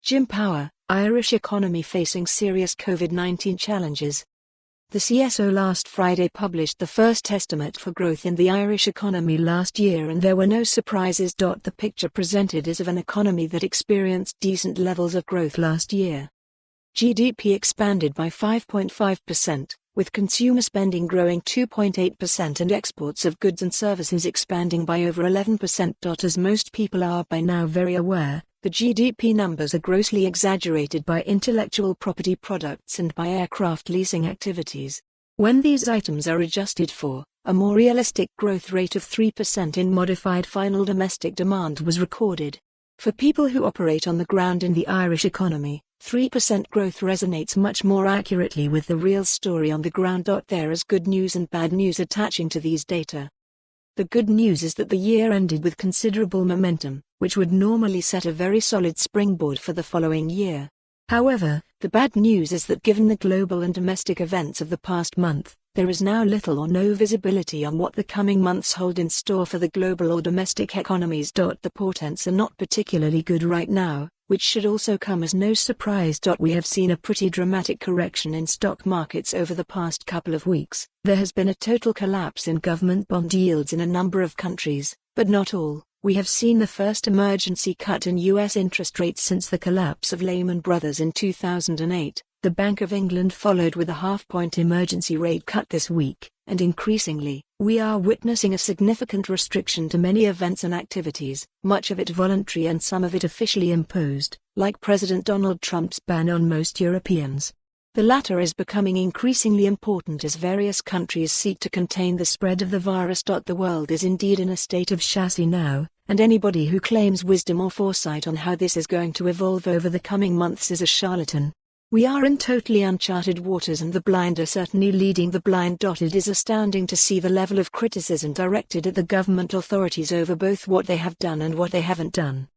Jim Power, Irish economy facing serious COVID-19 challenges. The CSO last Friday published the first estimate for growth in the Irish economy last year, and there were no surprises. The picture presented is of an economy that experienced decent levels of growth last year. GDP expanded by 5.5%, with consumer spending growing 2.8% and exports of goods and services expanding by over 11%. As most people are by now very aware, the GDP numbers are grossly exaggerated by intellectual property products and by aircraft leasing activities. When these items are adjusted for, a more realistic growth rate of 3% in modified final domestic demand was recorded. For people who operate on the ground in the Irish economy, 3% growth resonates much more accurately with the real story on the ground. There is good news and bad news attaching to these data. The good news is that the year ended with considerable momentum, which would normally set a very solid springboard for the following year. However, the bad news is that given the global and domestic events of the past month, there is now little or no visibility on what the coming months hold in store for the global or domestic economies. The portents are not particularly good right now, which should also come as no surprise. We have seen a pretty dramatic correction in stock markets over the past couple of weeks. There has been a total collapse in government bond yields in a number of countries, but not all. We have seen the first emergency cut in U.S. interest rates since the collapse of Lehman Brothers in 2008. The Bank of England followed with a half-point emergency rate cut this week, and increasingly, we are witnessing a significant restriction to many events and activities, much of it voluntary and some of it officially imposed, like President Donald Trump's ban on most Europeans. The latter is becoming increasingly important as various countries seek to contain the spread of the virus. The world is indeed in a state of chassis now, and anybody who claims wisdom or foresight on how this is going to evolve over the coming months is a charlatan. We are in totally uncharted waters, and the blind are certainly leading the blind. It is astounding to see the level of criticism directed at the government authorities over both what they have done and what they haven't done.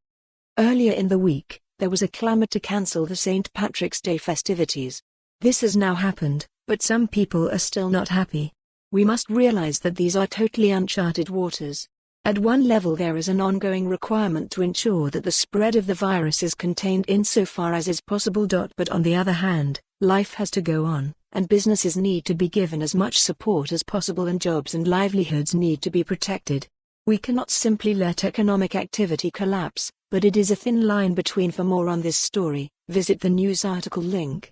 Earlier in the week, there was a clamor to cancel the St. Patrick's Day festivities. This has now happened, but some people are still not happy. We must realize that these are totally uncharted waters. At one level, there is an ongoing requirement to ensure that the spread of the virus is contained insofar as is possible. But on the other hand, life has to go on, and businesses need to be given as much support as possible, and jobs and livelihoods need to be protected. We cannot simply let economic activity collapse, but it is a thin line between. For more on this story, visit the news article link.